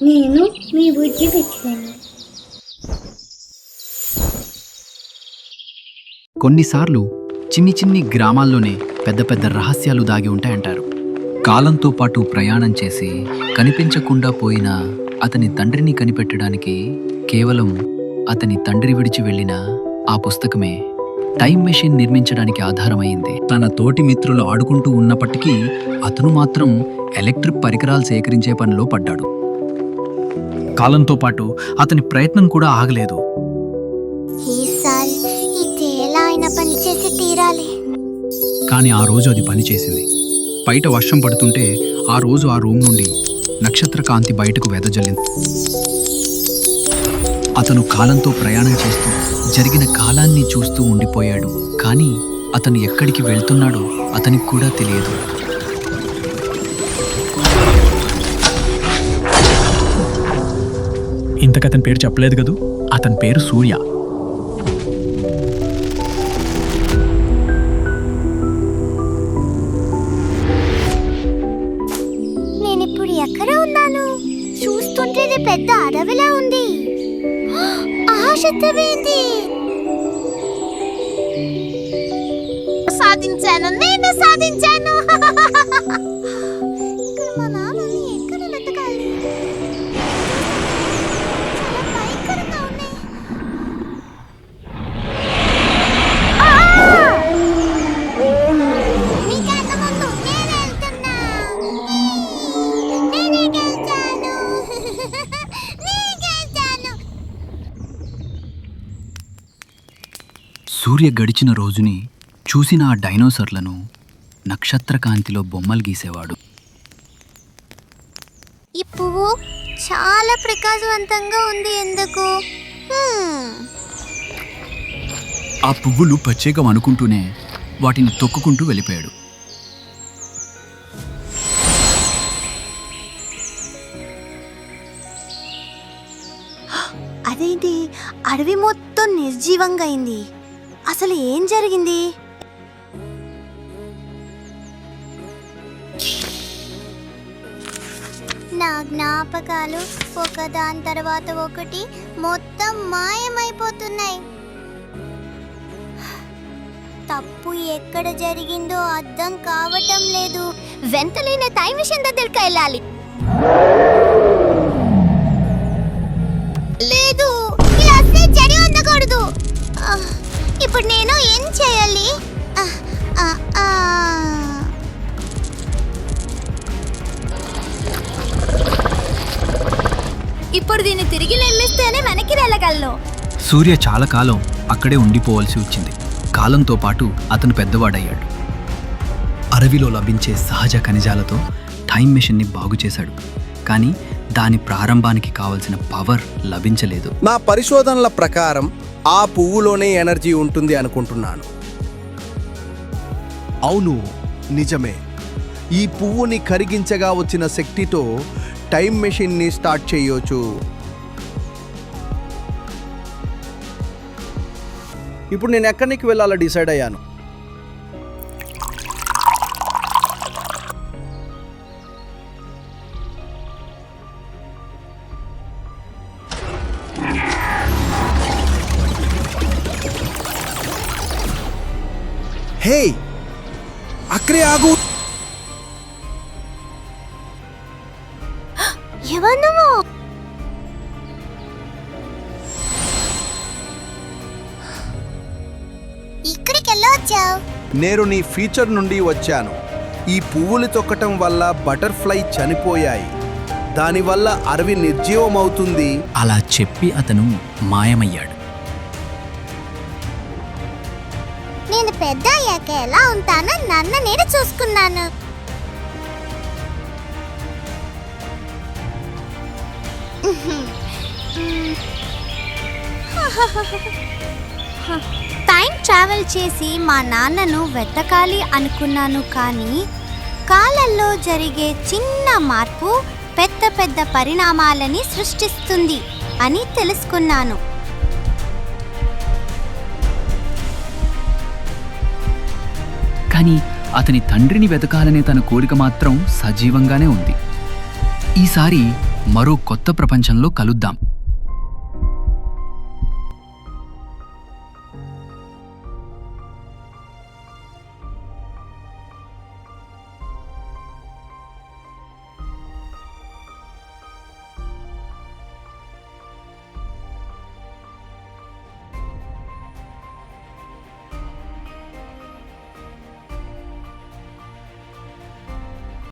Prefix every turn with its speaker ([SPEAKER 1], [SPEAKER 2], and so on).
[SPEAKER 1] నేను మీ బుజ్జి పెట్టాను.
[SPEAKER 2] కొన్నిసార్లు చిన్ని చిన్ని గ్రామాల్లోనే పెద్ద పెద్ద రహస్యాలు దాగి ఉంటాయంటారు. కాలంతో పాటు ప్రయాణం చేసి కనిపించకుండా పోయిన అతని తండ్రిని కనిపెట్టడానికి కేవలం అతని తండ్రి విడిచి వెళ్ళిన ఆ పుస్తకమే టైం మెషిన్ నిర్మించడానికి ఆధారమైంది. తన తోటి మిత్రులు ఆడుకుంటూ ఉన్నప్పటికీ అతను మాత్రం ఎలక్ట్రిక్ పరికరాలు సేకరించే పనిలో పడ్డాడు. కాలంతో పాటు అతని ప్రయత్నం కూడా ఆగలేదు.
[SPEAKER 1] ఈసారి ఇది ఎలా అయినా పని చేసి తీరాలి.
[SPEAKER 2] కానీ ఆ రోజు అది పనిచేసింది. బయట వర్షం పడుతుంటే ఆ రోజు ఆ రూమ్ నుండి నక్షత్ర కాంతి బయటకు వెదజల్లింది. అతను కాలంతో ప్రయాణం చేస్తూ జరిగిన కాలాన్ని చూస్తూ ఉండిపోయాడు. కానీ అతను ఎక్కడికి వెళ్తున్నాడో అతనికి కూడా తెలియదు.
[SPEAKER 3] ఇంతకు అతని పేరు చెప్పలేదు కదూ. అతని పేరు సూర్య.
[SPEAKER 1] నేనిప్పుడు ఎక్కడ ఉన్నాను? చూస్తుంటే ఇది పెద్ద అడవిలా ఉంది. ఆశతమైంది. సాధించాను, నేను సాధించాను. ఇక్కడ మా నాన్నని ఎక్కడ వెతకాలి? చాలా భయంకరంగా ఉన్నాయి. మీకన్నా ముందు నేను వెళ్తున్నా. నేనే గెలిచాను. నేను గెలిచాను.
[SPEAKER 2] సూర్య గడిచిన రోజుని చూసిన ఆ డైనోసార్లను నక్షత్ర కాంతిలో బొమ్మలు గీసేవాడు.
[SPEAKER 1] ఈ పువ్వు చాలా ప్రకాశవంతంగా ఉంది. ఎందుకు?
[SPEAKER 2] ఆ పువ్వులు ప్రత్యేకం అనుకుంటూనే వాటిని తొక్కుకుంటూ వెళ్ళిపోయాడు.
[SPEAKER 1] అదేంటి, అడవి మొత్తం నిర్జీవంగా అయింది. అసలు ఏం జరిగింది? నా జ్ఞాపకాలు ఒకదాని తర్వాత ఒకటి మొత్తం మాయమైపోతున్నాయి. తప్పు ఎక్కడ జరిగిందో అర్థం కావటం లేదు. వెంటనే టైం మిషన్ దగ్గరికి వెళ్ళాలి. లేదు, ఇలా అసలు చెడి ఉండకూడదు. ఇప్పుడు నేను ఏం చేయాలి? ఇప్పుడు దీన్ని తిరిగి నిర్మిస్తేనే వెనక్కి వెళ్ళగలను.
[SPEAKER 2] సూర్య చాలా కాలం అక్కడే ఉండిపోవాల్సి వచ్చింది. కాలంతో పాటు అతను పెద్దవాడయ్యాడు. అడవిలో లభించే సహజ ఖనిజాలతో టైం మెషిన్ని బాగు చేశాడు. కానీ దాని ప్రారంభానికి కావలసిన పవర్ లభించలేదు.
[SPEAKER 4] నా పరిశోధనల ప్రకారం ఆ పువ్వులోనే ఎనర్జీ ఉంటుంది అనుకుంటున్నాను. అవును, నిజమే. ఈ పువ్వుని కరిగించగా వచ్చిన శక్తితో టైం మెషిన్ని స్టార్ట్ చేయొచ్చు. ఇప్పుడు నేను ఎక్కడికి వెళ్ళాలో డిసైడ్ అయ్యాను. హే, అక్కడే ఆగు.
[SPEAKER 1] ఎవరు? ఇక్కడికి వెళ్ళొచ్చావు?
[SPEAKER 4] నేను నీ ఫీచర్ నుండి వచ్చాను. ఈ పువ్వులు తొక్కటం వల్ల బటర్ఫ్లై చనిపోయాయి. దానివల్ల అడవి నిర్జీవమవుతుంది.
[SPEAKER 2] అలా చెప్పి అతను మాయమయ్యాడు.
[SPEAKER 1] నేను పెద్ద అయ్యాక ఎలా ఉంటానో నన్ను నేను చూసుకున్నాను. టైం ట్రావెల్ చేసి మా నాన్నను వెతకాలి అనుకున్నాను. కానీ కాలంలో జరిగే చిన్న మార్పు పెద్ద పెద్ద పరిణామాలని సృష్టిస్తుంది అని తెలుసుకున్నాను.
[SPEAKER 2] కానీ అతని తండ్రిని వెతకాలనే తన కోరిక మాత్రం సజీవంగానే ఉంది. ఈసారి మరో కొత్త ప్రపంచంలో కలుద్దాం.